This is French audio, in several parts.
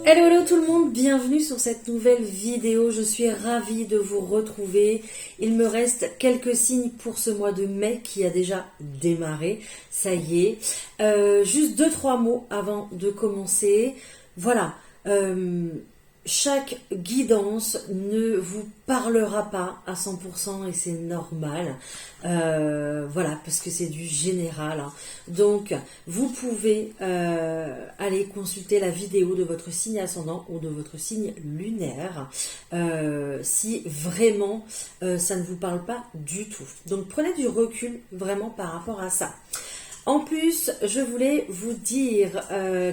Hello, hello tout le monde, bienvenue sur cette nouvelle vidéo. Je suis ravie de vous retrouver. Il me reste quelques signes pour ce mois de mai qui a déjà démarré. Ça y est. Juste 2-3 mots avant de commencer. Voilà. Chaque guidance ne vous parlera pas à 100% et c'est normal. Voilà, parce que c'est du général. Hein. Donc, vous pouvez aller consulter la vidéo de votre signe ascendant ou de votre signe lunaire si vraiment ça ne vous parle pas du tout. Donc, prenez du recul vraiment par rapport à ça. En plus, je voulais vous dire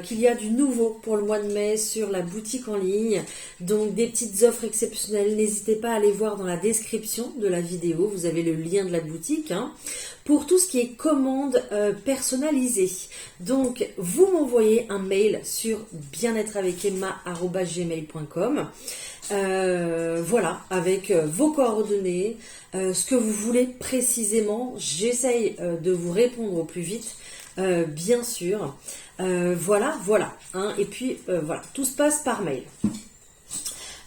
qu'il y a du nouveau pour le mois de mai sur la boutique en ligne. Donc, des petites offres exceptionnelles. N'hésitez pas à aller voir dans la description de la vidéo. Vous avez le lien de la boutique. Hein, pour tout ce qui est commande personnalisée. Donc, vous m'envoyez un mail sur bien-être-avec-emma@gmail.com. Voilà, avec vos coordonnées, ce que vous voulez précisément. J'essaye de vous répondre au plus vite, bien sûr. Voilà. Hein, et puis, voilà, tout se passe par mail.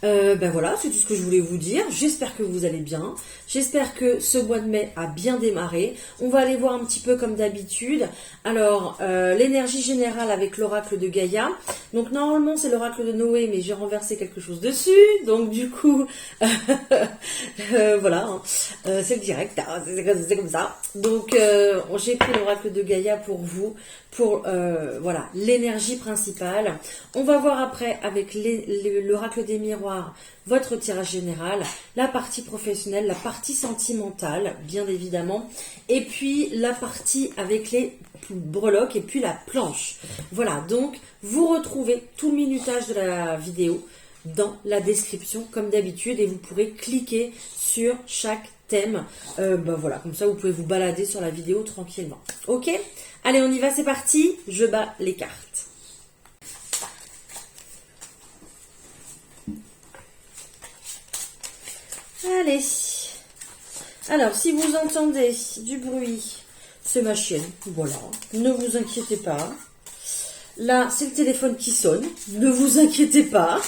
Ben voilà, c'est tout ce que je voulais vous dire. J'espère que vous allez bien. J'espère que ce mois de mai a bien démarré. On va aller voir un petit peu comme d'habitude. Alors, l'énergie générale avec l'oracle de Gaïa. Donc, normalement, c'est l'oracle de Noé, mais j'ai renversé quelque chose dessus. Donc, du coup, voilà, hein. C'est le direct. Hein. C'est comme ça. Donc, j'ai pris l'oracle de Gaïa pour vous, pour voilà, l'énergie principale. On va voir après avec l'oracle des miroirs votre tirage général, la partie professionnelle, la partie sentimentale, bien évidemment, et puis la partie avec les breloques et puis la planche. Voilà, donc vous retrouvez tout le minutage de la vidéo dans la description comme d'habitude et vous pourrez cliquer sur chaque thème. Ben voilà, comme ça vous pouvez vous balader sur la vidéo tranquillement. Ok ? Allez, on y va, c'est parti. Je bats les cartes. Allez. Alors, si vous entendez du bruit, c'est ma chienne. Voilà. Ne vous inquiétez pas. Là, c'est le téléphone qui sonne. Ne vous inquiétez pas.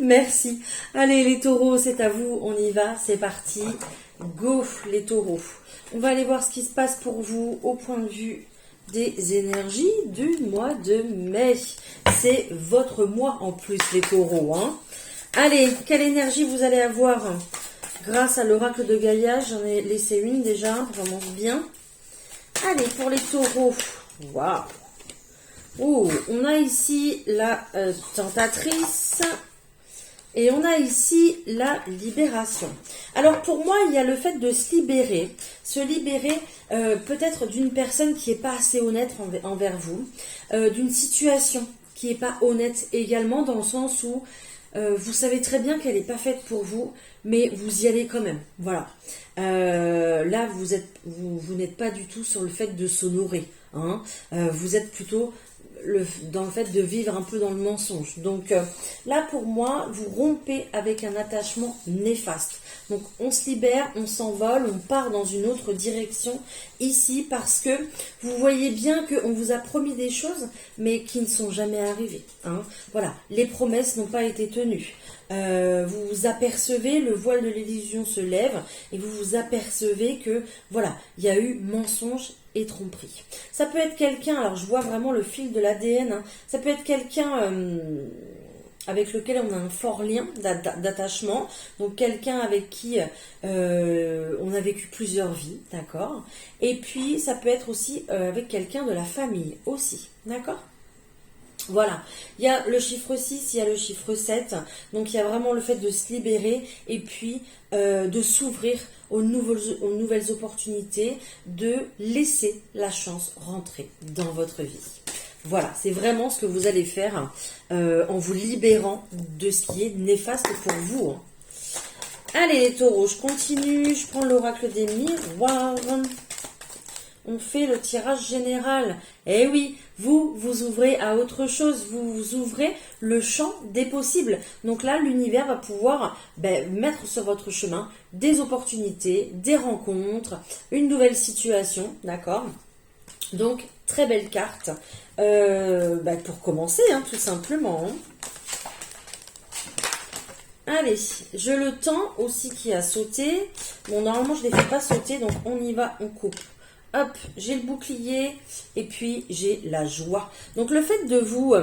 Merci. Allez, les taureaux, c'est à vous. On y va. C'est parti. Go, les taureaux. On va aller voir ce qui se passe pour vous au point de vue des énergies du mois de mai. C'est votre mois en plus, les taureaux. Hein. Allez, quelle énergie vous allez avoir grâce à l'oracle de Gaïa? J'en ai laissé une déjà, vraiment bien. Allez, pour les taureaux. Waouh! Oh, on a ici la tentatrice. Et on a ici la libération. Alors pour moi, il y a le fait de se libérer peut-être d'une personne qui n'est pas assez honnête envers vous, d'une situation qui n'est pas honnête également dans le sens où vous savez très bien qu'elle n'est pas faite pour vous, mais vous y allez quand même. Voilà. Là, vous n'êtes pas du tout sur le fait de s'honorer. Hein. Vous êtes plutôt dans le fait de vivre un peu dans le mensonge. Donc là, pour moi, vous rompez avec un attachement néfaste. Donc on se libère, on s'envole, on part dans une autre direction ici parce que vous voyez bien qu'on vous a promis des choses, mais qui ne sont jamais arrivées. Hein. Voilà, les promesses n'ont pas été tenues. Vous vous apercevez, le voile de l'illusion se lève et vous vous apercevez que voilà, il y a eu mensonge et tromperie. Ça peut être quelqu'un, alors je vois vraiment le fil de l'ADN, hein, ça peut être quelqu'un avec lequel on a un fort lien d'attachement, donc quelqu'un avec qui on a vécu plusieurs vies, d'accord, et puis ça peut être aussi avec quelqu'un de la famille aussi, d'accord. Voilà, il y a le chiffre 6, il y a le chiffre 7, donc il y a vraiment le fait de se libérer et puis de s'ouvrir aux nouvelles opportunités, de laisser la chance rentrer dans votre vie. Voilà, c'est vraiment ce que vous allez faire en vous libérant de ce qui est néfaste pour vous. Hein. Allez les taureaux, je continue, je prends l'oracle des miroirs. On fait le tirage général. Eh oui, vous ouvrez à autre chose, vous ouvrez le champ des possibles. Donc là, l'univers va pouvoir mettre sur votre chemin des opportunités, des rencontres, une nouvelle situation, d'accord ? Donc, très belle carte pour commencer, hein, tout simplement. Hein. Allez, je le temps aussi qui a sauté. Bon, normalement, je ne les fais pas sauter, donc on y va, on coupe. Hop, j'ai le bouclier et puis j'ai la joie. Donc, le fait de vous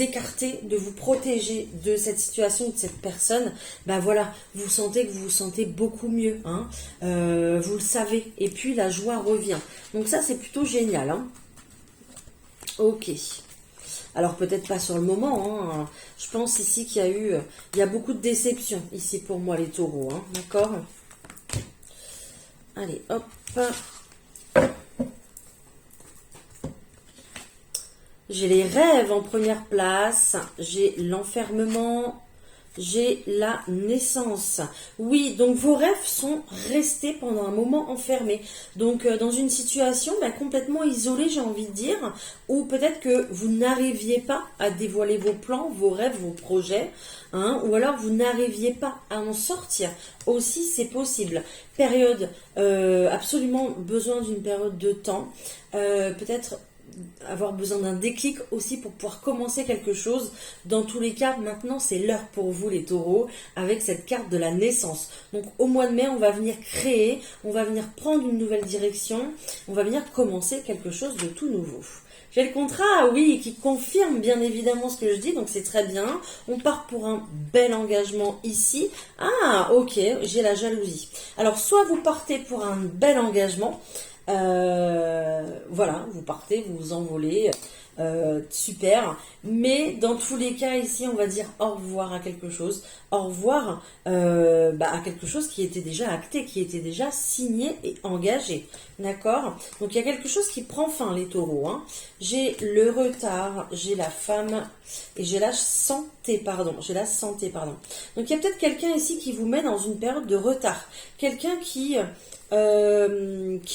écarter, de vous protéger de cette situation, de cette personne, ben voilà, vous sentez que vous vous sentez beaucoup mieux. Hein, vous le savez. Et puis, la joie revient. Donc, ça, c'est plutôt génial. Hein. Ok. Alors peut-être pas sur le moment, hein. Je pense ici qu'il y a beaucoup de déception ici pour moi les taureaux, hein. D'accord? Allez, hop. J'ai les rêves en première place, j'ai l'enfermement, j'ai la naissance. Oui, donc vos rêves sont restés pendant un moment enfermés. Donc dans une situation complètement isolée, j'ai envie de dire, ou peut-être que vous n'arriviez pas à dévoiler vos plans, vos rêves, vos projets, hein, ou alors vous n'arriviez pas à en sortir. Aussi, c'est possible. Période, absolument besoin d'une période de temps. Peut-être avoir besoin d'un déclic aussi pour pouvoir commencer quelque chose. Dans tous les cas, maintenant c'est l'heure pour vous les taureaux avec cette carte de la naissance. Donc au mois de mai, on va venir créer, on va venir prendre une nouvelle direction, on va venir commencer quelque chose de tout nouveau. J'ai le contrat, oui, qui confirme bien évidemment ce que je dis, donc c'est très bien. On part pour un bel engagement ici. Ah, ok, j'ai la jalousie. Alors soit vous partez pour un bel engagement, voilà, vous partez, vous vous envolez, super. Mais dans tous les cas ici, on va dire au revoir à quelque chose, au revoir à quelque chose qui était déjà acté, qui était déjà signé et engagé, d'accord? Donc il y a quelque chose qui prend fin, les taureaux. Hein. J'ai le retard, j'ai la femme et j'ai la santé, pardon. J'ai la santé, pardon. Donc il y a peut-être quelqu'un ici qui vous met dans une période de retard, quelqu'un qui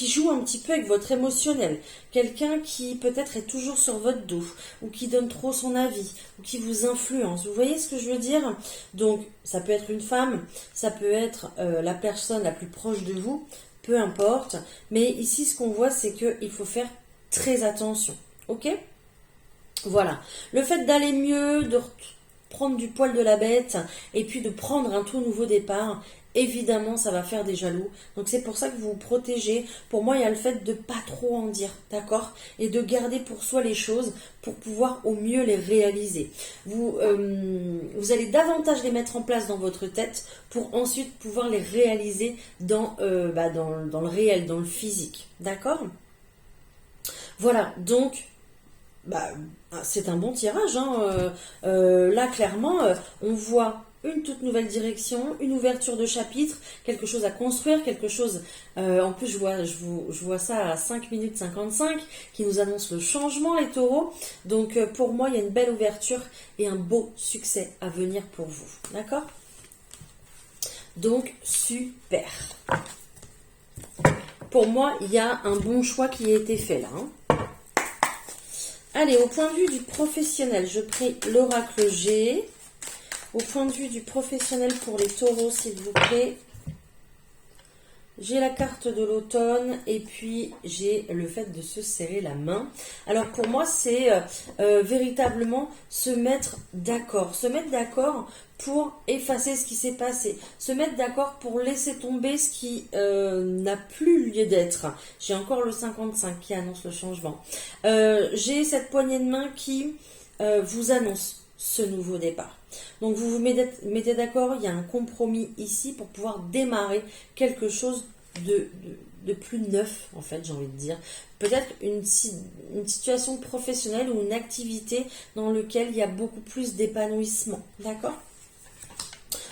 joue un petit peu avec votre émotionnel, quelqu'un qui peut-être est toujours sur votre dos, ou qui donne trop son avis, ou qui vous influence. Vous voyez ce que je veux dire? Donc, ça peut être une femme, ça peut être la personne la plus proche de vous, peu importe. Mais ici, ce qu'on voit, c'est qu'il faut faire très attention. Ok? Voilà. Le fait d'aller mieux, de prendre du poil de la bête, et puis de prendre un tout nouveau départ, évidemment, ça va faire des jaloux. Donc, c'est pour ça que vous vous protégez. Pour moi, il y a le fait de pas trop en dire, d'accord? Et de garder pour soi les choses pour pouvoir au mieux les réaliser. Vous allez davantage les mettre en place dans votre tête pour ensuite pouvoir les réaliser dans le réel, dans le physique, d'accord? Voilà, donc... c'est un bon tirage. Hein. Là, clairement, on voit une toute nouvelle direction, une ouverture de chapitre, quelque chose à construire, quelque chose... en plus, je vois ça à 5 minutes 55 qui nous annonce le changement, les taureaux. Donc, pour moi, il y a une belle ouverture et un beau succès à venir pour vous. D'accord? Donc, super. Pour moi, il y a un bon choix qui a été fait là. Hein. Allez, au point de vue du professionnel, je prie l'oracle G. Au point de vue du professionnel pour les taureaux, s'il vous plaît. J'ai la carte de l'automne et puis j'ai le fait de se serrer la main. Alors pour moi, c'est véritablement se mettre d'accord. Se mettre d'accord pour effacer ce qui s'est passé. Se mettre d'accord pour laisser tomber ce qui n'a plus lieu d'être. J'ai encore le 55 qui annonce le changement. J'ai cette poignée de main qui vous annonce ce nouveau départ. Donc vous vous mettez d'accord, il y a un compromis ici pour pouvoir démarrer quelque chose de plus neuf, en fait, j'ai envie de dire. Peut-être une situation professionnelle ou une activité dans laquelle il y a beaucoup plus d'épanouissement. D'accord?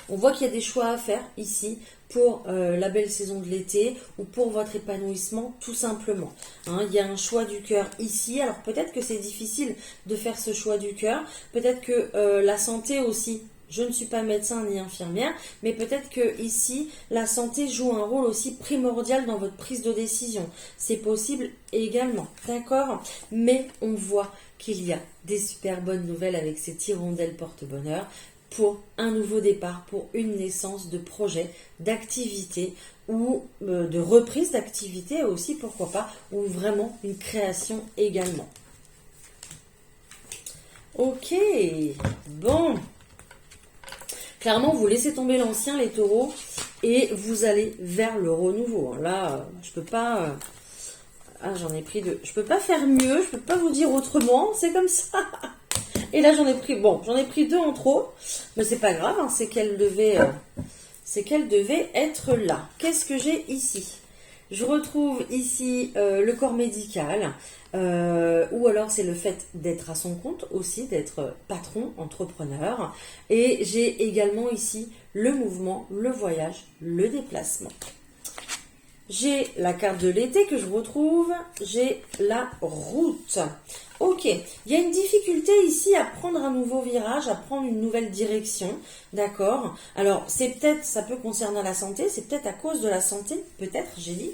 On voit qu'il y a des choix à faire ici pour la belle saison de l'été ou pour votre épanouissement tout simplement. Hein, il y a un choix du cœur ici. Alors peut-être que c'est difficile de faire ce choix du cœur. Peut-être que la santé aussi. Je ne suis pas médecin ni infirmière, mais peut-être que ici, la santé joue un rôle aussi primordial dans votre prise de décision. C'est possible également, d'accord? Mais on voit qu'il y a des super bonnes nouvelles avec ces hirondelles porte-bonheur. pour un nouveau départ, pour une naissance de projet, d'activité ou de reprise d'activité aussi, pourquoi pas, ou vraiment une création également. Ok, bon. Clairement, vous laissez tomber l'ancien, les taureaux, et vous allez vers le renouveau. Là, je peux pas... Ah, j'en ai pris deux. Je peux pas faire mieux, je peux pas vous dire autrement, c'est comme ça. Et là, j'en ai pris... Bon, j'en ai pris deux en trop, mais c'est pas grave, hein, c'est qu'elle devait être là. Qu'est-ce que j'ai ici? Je retrouve ici le corps médical, ou alors c'est le fait d'être à son compte aussi, d'être patron, entrepreneur. Et j'ai également ici le mouvement, le voyage, le déplacement. J'ai la carte de l'été que je retrouve, j'ai la route. Ok, il y a une difficulté ici à prendre un nouveau virage, à prendre une nouvelle direction, d'accord? Alors, c'est peut-être, ça peut concerner la santé, c'est peut-être à cause de la santé, peut-être, j'ai dit.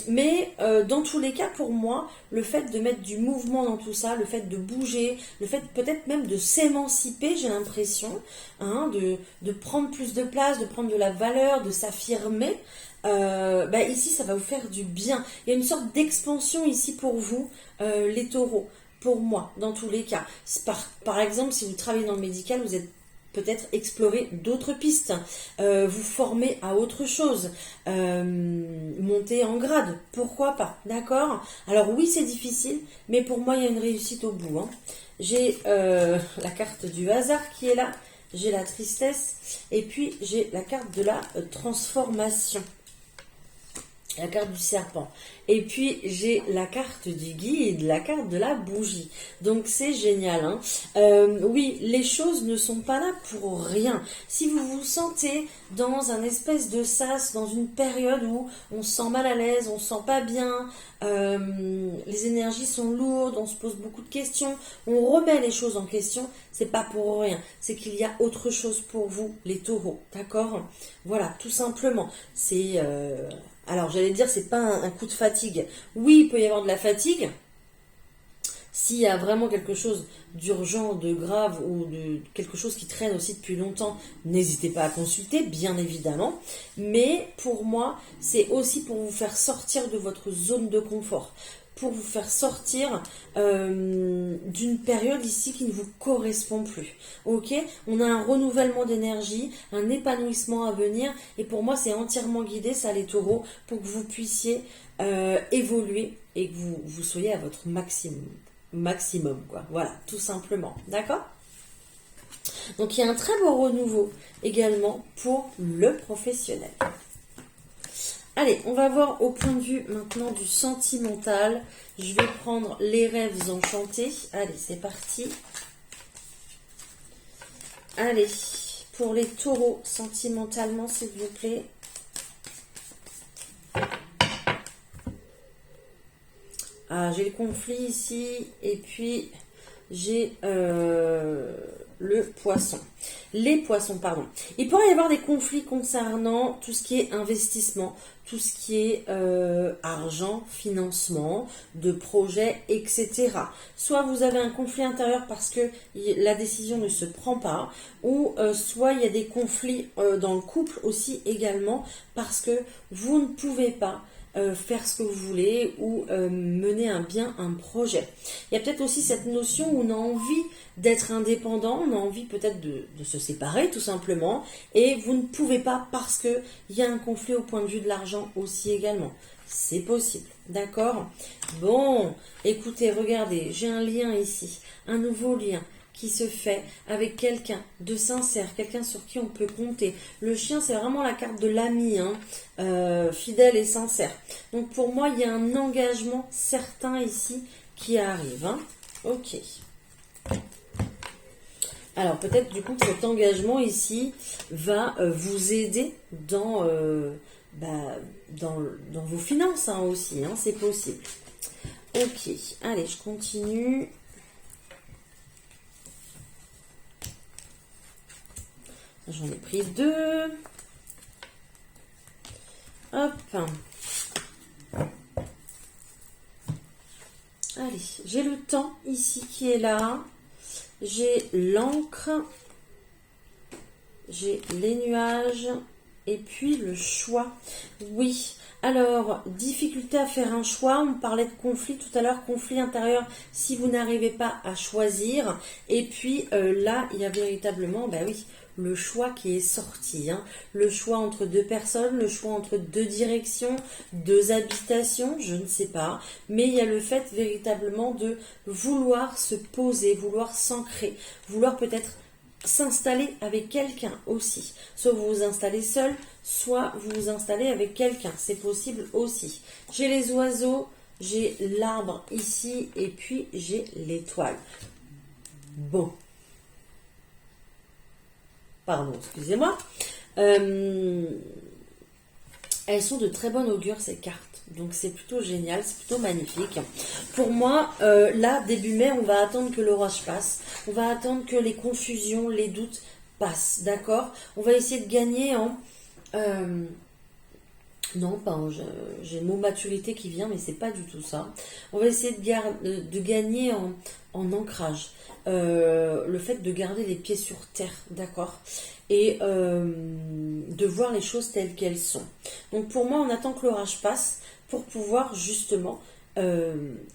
Mais dans tous les cas, pour moi, le fait de mettre du mouvement dans tout ça, le fait de bouger, le fait peut-être même de s'émanciper, j'ai l'impression, hein, de prendre plus de place, de prendre de la valeur, de s'affirmer, ici, ça va vous faire du bien. Il y a une sorte d'expansion ici pour vous, les taureaux, pour moi, dans tous les cas. Par exemple, si vous travaillez dans le médical, vous êtes peut-être explorer d'autres pistes, vous former à autre chose, monter en grade, pourquoi pas, d'accord? Alors oui, c'est difficile, mais pour moi, il y a une réussite au bout, hein. J'ai la carte du hasard qui est là, j'ai la tristesse, et puis j'ai la carte de la transformation. La carte du serpent. Et puis, j'ai la carte du guide, la carte de la bougie. Donc, c'est génial, hein. Oui, les choses ne sont pas là pour rien. Si vous vous sentez dans un espèce de sas, dans une période où on se sent mal à l'aise, on se sent pas bien, les énergies sont lourdes, on se pose beaucoup de questions, on remet les choses en question, c'est pas pour rien. C'est qu'il y a autre chose pour vous, les taureaux, d'accord? Voilà, tout simplement. C'est... Alors, j'allais dire, c'est pas un coup de fatigue. Oui, il peut y avoir de la fatigue. S'il y a vraiment quelque chose d'urgent, de grave ou de quelque chose qui traîne aussi depuis longtemps, n'hésitez pas à consulter, bien évidemment. Mais pour moi, c'est aussi pour vous faire sortir de votre zone de confort, pour vous faire sortir d'une période ici qui ne vous correspond plus. Ok, on a un renouvellement d'énergie, un épanouissement à venir, et pour moi c'est entièrement guidé, ça les taureaux, pour que vous puissiez évoluer et que vous soyez à votre maximum, quoi. Voilà, tout simplement, d'accord? Donc il y a un très beau renouveau également pour le professionnel. Allez, on va voir au point de vue maintenant du sentimental. Je vais prendre les rêves enchantés. Allez, c'est parti. Allez, pour les taureaux, sentimentalement, s'il vous plaît. Ah, j'ai le conflit ici. Et puis, j'ai le poisson. Les poissons, pardon. Il pourrait y avoir des conflits concernant tout ce qui est investissement, tout ce qui est argent, financement, de projets, etc. Soit vous avez un conflit intérieur parce que la décision ne se prend pas, ou soit il y a des conflits dans le couple aussi également parce que vous ne pouvez pas faire ce que vous voulez ou mener un projet. Il y a peut-être aussi cette notion où on a envie d'être indépendant, on a envie peut-être de se séparer tout simplement, et vous ne pouvez pas parce que il y a un conflit au point de vue de l'argent aussi également. C'est possible, d'accord? Bon, écoutez, regardez, j'ai un lien ici, un nouveau lien qui se fait avec quelqu'un de sincère, quelqu'un sur qui on peut compter. Le chien, c'est vraiment la carte de l'ami, hein, fidèle et sincère. Donc pour moi, il y a un engagement certain ici qui arrive, hein. Ok. Alors peut-être du coup que cet engagement ici va vous aider dans vos finances, hein, aussi, hein, c'est possible. Ok, allez, je continue. J'en ai pris deux. Hop. Allez, j'ai le temps ici qui est là. J'ai l'encre j'ai les nuages et puis le choix. Oui, alors, difficulté à faire un choix. On parlait de conflit tout à l'heure, conflit intérieur si vous n'arrivez pas à choisir. Et puis là, il y a véritablement, ben oui, le choix qui est sorti. Hein. Le choix entre deux personnes, le choix entre deux directions, deux habitations, je ne sais pas. Mais il y a le fait véritablement de vouloir se poser, vouloir s'ancrer, vouloir peut-être s'installer avec quelqu'un aussi. Soit vous vous installez seul, soit vous vous installez avec quelqu'un. C'est possible aussi. J'ai les oiseaux, j'ai l'arbre ici et puis j'ai l'étoile. Bon. Pardon, excusez-moi. Elles sont de très bonne augure ces cartes. Donc c'est plutôt génial, c'est plutôt magnifique. Pour moi, là, début mai, on va attendre que l'orage passe. On va attendre que les confusions, les doutes passent, d'accord? On va essayer de gagner en... non, pas en... J'ai le mot maturité qui vient, mais c'est pas du tout ça. On va essayer de gagner en ancrage. Le fait de garder les pieds sur terre, d'accord, et de voir les choses telles qu'elles sont. Donc pour moi, on attend que l'orage passe pour pouvoir justement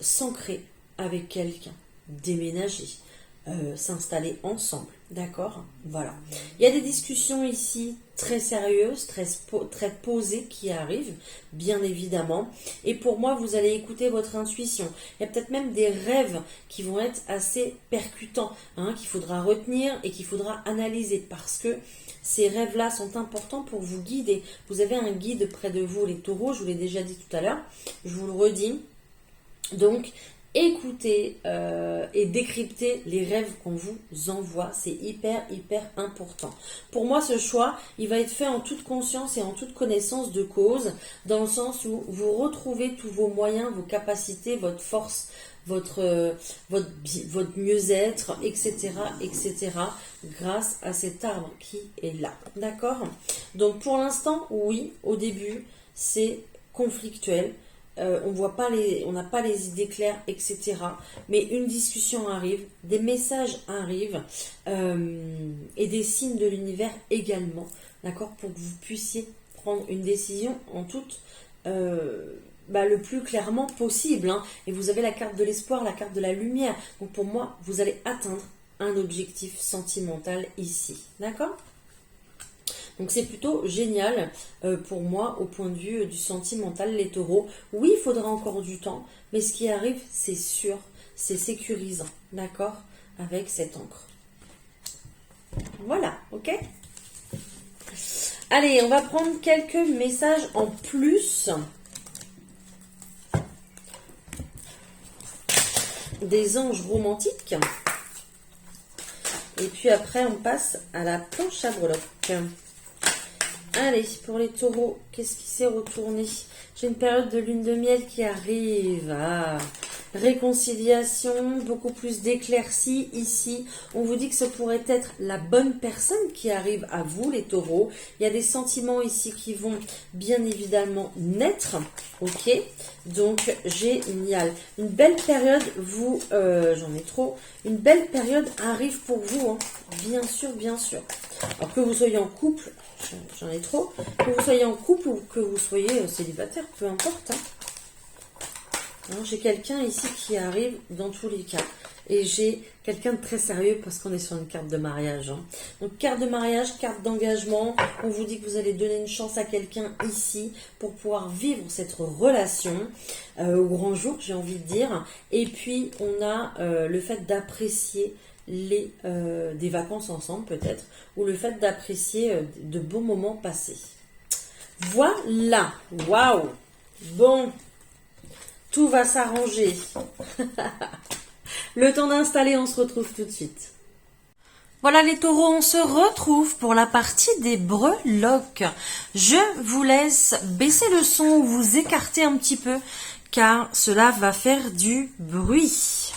s'ancrer avec quelqu'un, déménager, s'installer ensemble, d'accord. Voilà. Il y a des discussions ici très sérieuses, très posées qui arrivent, bien évidemment. Et pour moi, vous allez écouter votre intuition. Il y a peut-être même des rêves qui vont être assez percutants, hein, qu'il faudra retenir et qu'il faudra analyser parce que ces rêves-là sont importants pour vous guider. Vous avez un guide près de vous, les taureaux, je vous l'ai déjà dit tout à l'heure, je vous le redis. Donc, écoutez et décryptez les rêves qu'on vous envoie. C'est hyper important. Pour moi, ce choix, il va être fait en toute conscience et en toute connaissance de cause, dans le sens où vous retrouvez tous vos moyens, vos capacités, votre force, votre mieux-être, etc., grâce à cet arbre qui est là. D'accord? Donc, pour l'instant, oui, au début, c'est conflictuel. On n'a pas les idées claires, etc. Mais une discussion arrive, des messages arrivent et des signes de l'univers également, d'accord, pour que vous puissiez prendre une décision en toute le plus clairement possible. Hein. Et vous avez la carte de l'espoir, la carte de la lumière. Donc pour moi, vous allez atteindre un objectif sentimental ici, d'accord ? Donc c'est plutôt génial pour moi au point de vue du sentimental, les taureaux. Oui, il faudra encore du temps, mais ce qui arrive, c'est sûr, c'est sécurisant, d'accord, avec cette encre. Voilà, ok. Allez, on va prendre quelques messages en plus. Des anges romantiques. Et puis après, on passe à la planche à breloques. Allez, pour les taureaux, qu'est-ce qui s'est retourné? J'ai une période de lune de miel qui arrive. Ah, réconciliation, beaucoup plus d'éclaircies ici. On vous dit que ce pourrait être la bonne personne qui arrive à vous, les taureaux. Il y a des sentiments ici qui vont bien évidemment naître. Ok, donc génial. Une belle période, j'en ai trop. Une belle période arrive pour vous, hein. Bien sûr, bien sûr. Alors que vous soyez en couple, j'en ai trop. Que vous soyez en couple ou que vous soyez célibataire, peu importe. Hein. J'ai quelqu'un ici qui arrive dans tous les cas. Et j'ai quelqu'un de très sérieux parce qu'on est sur une carte de mariage. Hein. Donc carte de mariage, carte d'engagement. On vous dit que vous allez donner une chance à quelqu'un ici pour pouvoir vivre cette relation au grand jour, j'ai envie de dire. Et puis on a le fait d'apprécier des vacances ensemble peut-être, ou le fait d'apprécier de bons moments passés. Voilà, waouh, bon, tout va s'arranger. Le temps d'installer, on se retrouve tout de suite. Voilà les taureaux, on se retrouve pour la partie des breloques. Je vous laisse baisser le son ou vous écarter un petit peu, car cela va faire du bruit.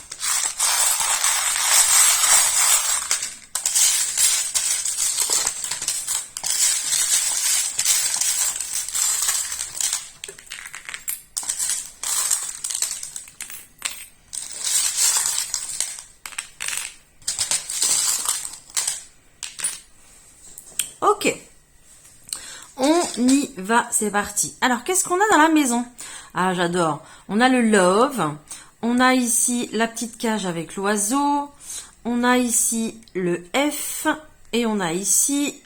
va, c'est parti. Alors, qu'est-ce qu'on a dans la maison? Ah, j'adore. On a le love. On a ici la petite cage avec l'oiseau. On a ici le F. Et on a ici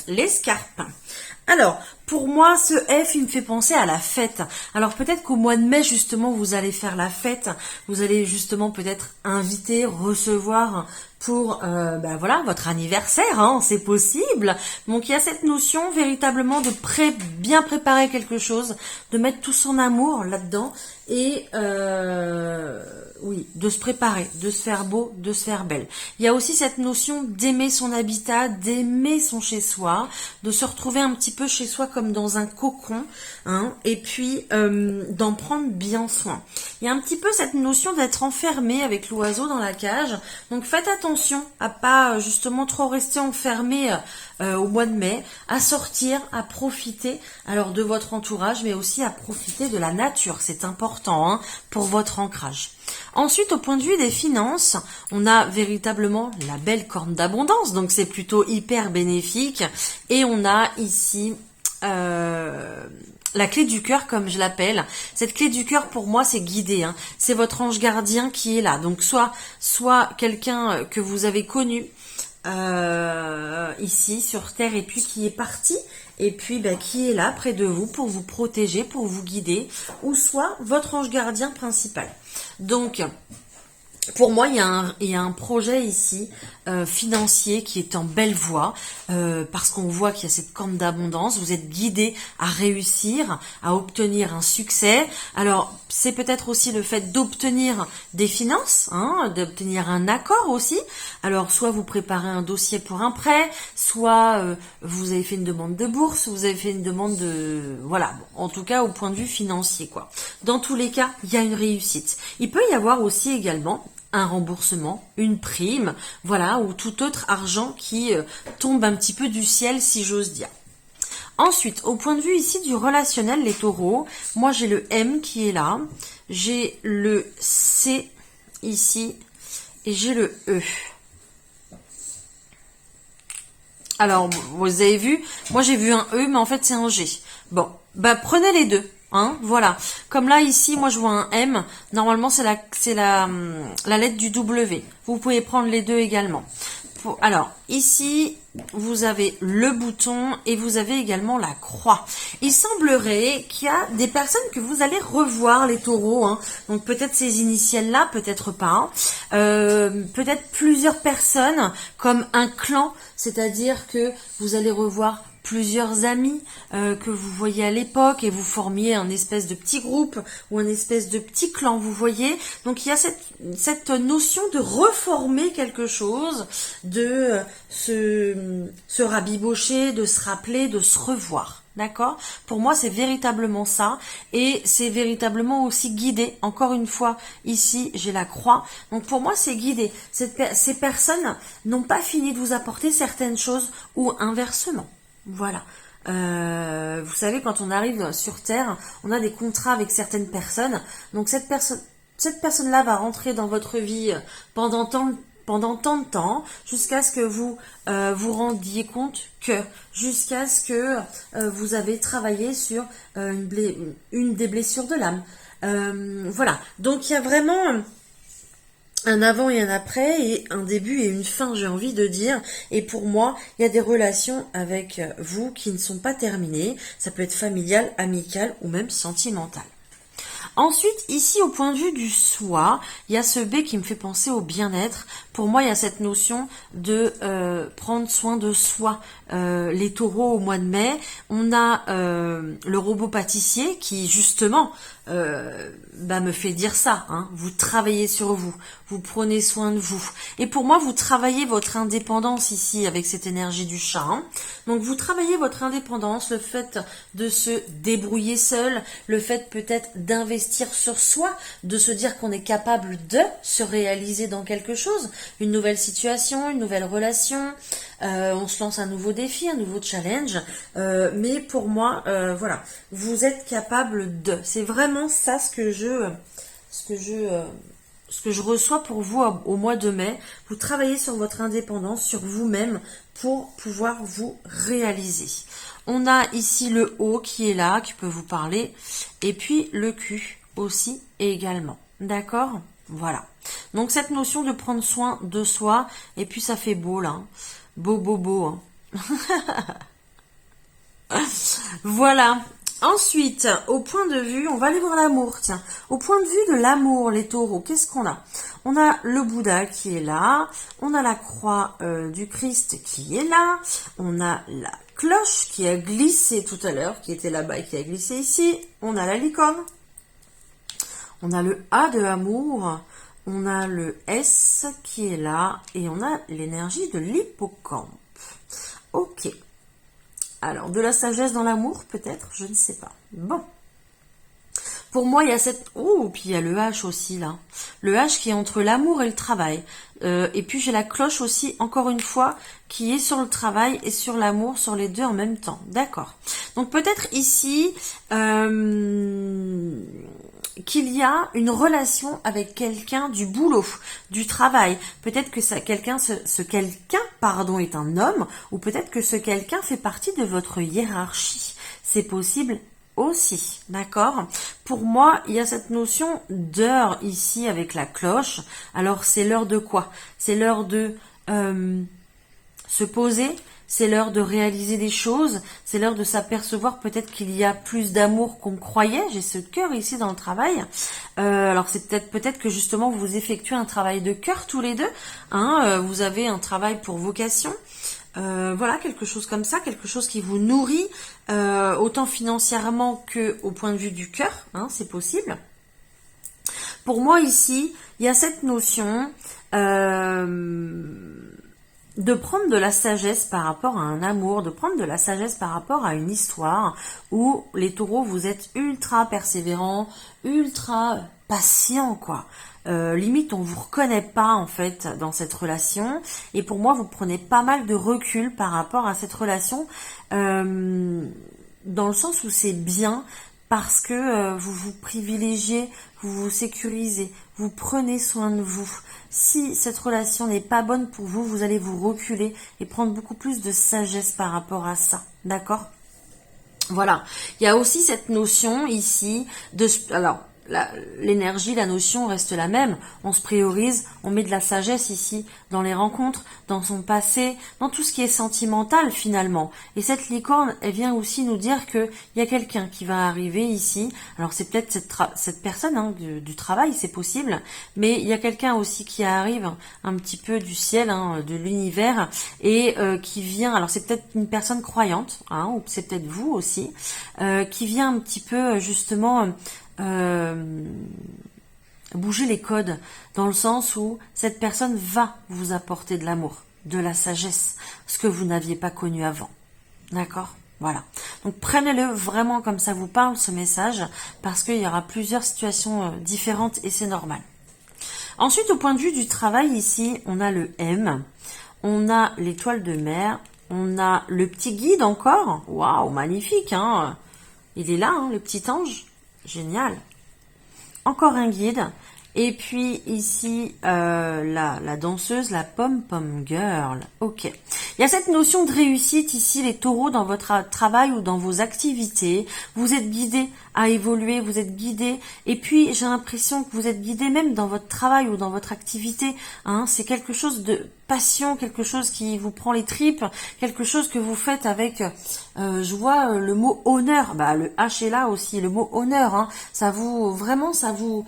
l'escarpe. Alors, pour moi, ce F, il me fait penser à la fête. Alors, peut-être qu'au mois de mai, justement, vous allez faire la fête. Vous allez justement peut-être inviter, recevoir pour voilà, votre anniversaire, hein, c'est possible. Donc, il y a cette notion véritablement de bien préparer quelque chose, de mettre tout son amour là-dedans et oui, de se préparer, de se faire beau, de se faire belle. Il y a aussi cette notion d'aimer son habitat, d'aimer son chez-soi, de se retrouver un petit peu chez soi comme dans un cocon, hein, et puis d'en prendre bien soin. Il y a un petit peu cette notion d'être enfermé avec l'oiseau dans la cage, donc faites attention à pas justement trop rester enfermé au mois de mai, à sortir, à profiter alors de votre entourage, mais aussi à profiter de la nature, c'est important, hein, pour votre ancrage. Ensuite, au point de vue des finances, on a véritablement la belle corne d'abondance, donc c'est plutôt hyper bénéfique. Et on a ici la clé du cœur, comme je l'appelle. Cette clé du cœur, pour moi, c'est guidé, hein. C'est votre ange gardien qui est là. Donc soit quelqu'un que vous avez connu ici sur Terre et puis qui est parti et puis qui est là près de vous pour vous protéger, pour vous guider, ou soit votre ange gardien principal. Donc, pour moi, il y a un projet ici financier qui est en belle voie parce qu'on voit qu'il y a cette corne d'abondance. Vous êtes guidé à réussir, à obtenir un succès. Alors, c'est peut-être aussi le fait d'obtenir des finances, hein, d'obtenir un accord aussi. Alors, soit vous préparez un dossier pour un prêt, soit vous avez fait une demande de bourse, vous avez fait une demande de... Voilà, en tout cas au point de vue financier, quoi. Dans tous les cas, il y a une réussite. Il peut y avoir aussi également un remboursement, une prime, voilà, ou tout autre argent qui tombe un petit peu du ciel, si j'ose dire. Ensuite, au point de vue ici du relationnel, les taureaux, moi j'ai le M qui est là, j'ai le C ici, et j'ai le E. Alors, vous avez vu, moi j'ai vu un E, mais en fait c'est un G. Bon, prenez les deux. Hein, voilà. Comme là, ici, moi, je vois un M. Normalement, c'est la lettre du W. Vous pouvez prendre les deux également. Alors, ici, vous avez le bouton et vous avez également la croix. Il semblerait qu'il y a des personnes que vous allez revoir, les taureaux. Hein. Donc, peut-être ces initiales-là, peut-être pas. Peut-être plusieurs personnes, comme un clan. C'est-à-dire que vous allez revoir plusieurs amis que vous voyez à l'époque et vous formiez un espèce de petit groupe ou un espèce de petit clan, vous voyez. Donc il y a cette notion de reformer quelque chose, de se rabibocher, de se rappeler, de se revoir. D'accord? Pour moi, c'est véritablement ça. Et c'est véritablement aussi guidé. Encore une fois, ici, j'ai la croix. Donc, pour moi, c'est guidé. Ces personnes n'ont pas fini de vous apporter certaines choses ou inversement. Voilà. Vous savez, quand on arrive sur Terre, on a des contrats avec certaines personnes. Donc cette personne-là va rentrer dans votre vie pendant tant de temps, jusqu'à ce que vous vous rendiez compte que, jusqu'à ce que vous avez travaillé sur une des blessures de l'âme. Voilà. Donc il y a vraiment un avant et un après, et un début et une fin, j'ai envie de dire. Et pour moi, il y a des relations avec vous qui ne sont pas terminées. Ça peut être familial, amical ou même sentimental. Ensuite, ici, au point de vue du soi, il y a ce B qui me fait penser au bien-être. Pour moi, il y a cette notion de prendre soin de soi. Les taureaux au mois de mai, on a le robot pâtissier qui, justement, me fait dire ça. Hein. Vous travaillez sur vous, vous prenez soin de vous. Et pour moi, vous travaillez votre indépendance ici avec cette énergie du chat. Hein. Donc, vous travaillez votre indépendance, le fait de se débrouiller seul, le fait peut-être d'investir sur soi, de se dire qu'on est capable de se réaliser dans quelque chose, une nouvelle situation, une nouvelle relation, on se lance un nouveau défi, un nouveau challenge, mais pour moi, voilà, vous êtes capable de. C'est vraiment ça ce que je reçois pour vous au mois de mai. Vous travaillez sur votre indépendance, sur vous-même pour pouvoir vous réaliser. On a ici le haut qui est là, qui peut vous parler. Et puis le cul aussi également. D'accord? Voilà. Donc cette notion de prendre soin de soi. Et puis ça fait beau là. Hein. Beau, beau, beau. Hein. Voilà. Ensuite, au point de vue, on va aller voir l'amour, tiens. Au point de vue de l'amour, les taureaux, qu'est-ce qu'on a? On a le Bouddha qui est là, on a la croix du Christ qui est là, on a la cloche qui a glissé tout à l'heure, qui était là-bas et qui a glissé ici, on a la licorne, on a le A de amour, on a le S qui est là, et on a l'énergie de l'hippocampe. Ok. Alors, de la sagesse dans l'amour, peut-être, je ne sais pas. Bon. Pour moi, il y a cette... Oh, puis il y a le H aussi, là. Le H qui est entre l'amour et le travail. Et puis, j'ai la cloche aussi, encore une fois, qui est sur le travail et sur l'amour, sur les deux en même temps. D'accord. Donc, peut-être ici... qu'il y a une relation avec quelqu'un du boulot, du travail. Peut-être que ce quelqu'un, pardon, est un homme, ou peut-être que ce quelqu'un fait partie de votre hiérarchie. C'est possible aussi, d'accord? Pour moi, il y a cette notion d'heure ici avec la cloche. Alors, c'est l'heure de quoi? C'est l'heure de se poser. C'est l'heure de réaliser des choses, c'est l'heure de s'apercevoir peut-être qu'il y a plus d'amour qu'on croyait. J'ai ce cœur ici dans le travail. Alors c'est peut-être que justement vous effectuez un travail de cœur tous les deux. Hein, vous avez un travail pour vocation. Voilà, quelque chose comme ça, quelque chose qui vous nourrit autant financièrement que au point de vue du cœur. Hein, c'est possible. Pour moi ici, il y a cette notion... de prendre de la sagesse par rapport à un amour, de prendre de la sagesse par rapport à une histoire où les taureaux, vous êtes ultra persévérants, ultra patients, quoi. Limite, on vous reconnaît pas, en fait, dans cette relation. Et pour moi, vous prenez pas mal de recul par rapport à cette relation, dans le sens où c'est bien, parce que vous vous privilégiez, vous vous sécurisez, vous prenez soin de vous. Si cette relation n'est pas bonne pour vous, vous allez vous reculer et prendre beaucoup plus de sagesse par rapport à ça. D'accord? Voilà. Il y a aussi cette notion ici de... Alors, l'énergie, la notion reste la même. On se priorise, on met de la sagesse ici dans les rencontres, dans son passé, dans tout ce qui est sentimental finalement. Et cette licorne, elle vient aussi nous dire que il y a quelqu'un qui va arriver ici. Alors c'est peut-être cette personne hein, du travail, c'est possible, mais il y a quelqu'un aussi qui arrive un petit peu du ciel, hein, de l'univers, et qui vient. Alors c'est peut-être une personne croyante, hein, ou c'est peut-être vous aussi, qui vient un petit peu justement. Bouger les codes dans le sens où cette personne va vous apporter de l'amour, de la sagesse, ce que vous n'aviez pas connu avant. D'accord? Voilà. Donc prenez-le vraiment comme ça vous parle ce message parce qu'il y aura plusieurs situations différentes et c'est normal. Ensuite, au point de vue du travail ici, on a le M, on a l'étoile de mer, on a le petit guide encore. Waouh, magnifique, hein? Il est là, hein, le petit ange. Génial. Encore un guide. Et puis ici, la danseuse, la pom-pom girl. Ok. Il y a cette notion de réussite ici, les taureaux, dans votre travail ou dans vos activités. Vous êtes guidés à évoluer, vous êtes guidés. Et puis, j'ai l'impression que vous êtes guidés même dans votre travail ou dans votre activité. Hein, c'est quelque chose de passion, quelque chose qui vous prend les tripes, quelque chose que vous faites avec, je vois le mot honneur. Bah, le H est là aussi, le mot honneur. Hein, ça vous, vraiment, ça vous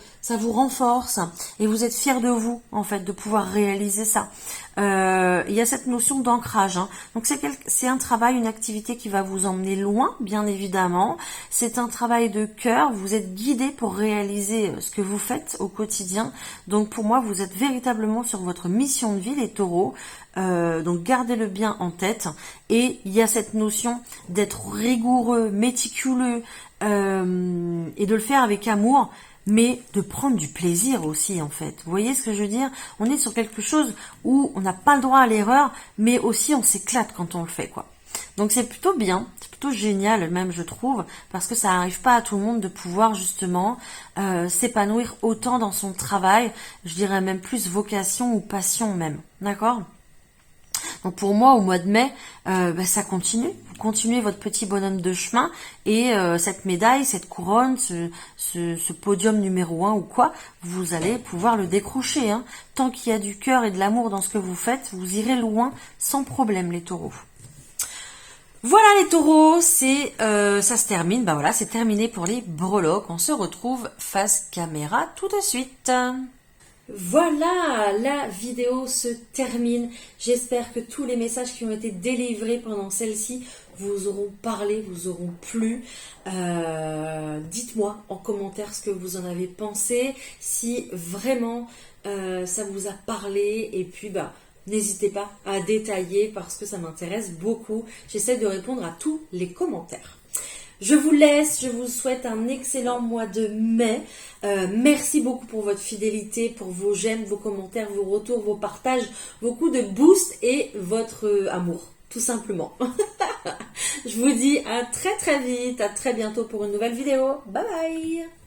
renforce. Et vous êtes fiers de vous, en fait, de pouvoir réaliser ça. Il y a cette notion d'ancrage. Hein. Donc c'est un travail, une activité qui va vous emmener loin, bien évidemment. C'est un travail de cœur. Vous êtes guidé pour réaliser ce que vous faites au quotidien. Donc pour moi, vous êtes véritablement sur votre mission de vie, les taureaux. Donc gardez-le bien en tête. Et il y a cette notion d'être rigoureux, méticuleux et de le faire avec amour. Mais de prendre du plaisir aussi en fait. Vous voyez ce que je veux dire? On est sur quelque chose où on n'a pas le droit à l'erreur, mais aussi on s'éclate quand on le fait quoi. Donc c'est plutôt bien, c'est plutôt génial même je trouve, parce que ça n'arrive pas à tout le monde de pouvoir justement s'épanouir autant dans son travail, je dirais même plus vocation ou passion même, d'accord? Donc pour moi, au mois de mai, ça continue. Vous continuez votre petit bonhomme de chemin et cette médaille, cette couronne, ce podium numéro 1 ou quoi, vous allez pouvoir le décrocher. Hein. Tant qu'il y a du cœur et de l'amour dans ce que vous faites, vous irez loin sans problème, les taureaux. Voilà les taureaux, ça se termine. Ben voilà, c'est terminé pour les breloques. On se retrouve face caméra tout de suite. Voilà, la vidéo se termine. J'espère que tous les messages qui ont été délivrés pendant celle-ci vous auront parlé, vous auront plu. Dites-moi en commentaire ce que vous en avez pensé, si vraiment ça vous a parlé, et puis n'hésitez pas à détailler parce que ça m'intéresse beaucoup. J'essaie de répondre à tous les commentaires. Je vous laisse, je vous souhaite un excellent mois de mai. Merci beaucoup pour votre fidélité, pour vos j'aime, vos commentaires, vos retours, vos partages, vos coups de boost et votre amour, tout simplement. Je vous dis à très très vite, à très bientôt pour une nouvelle vidéo. Bye bye!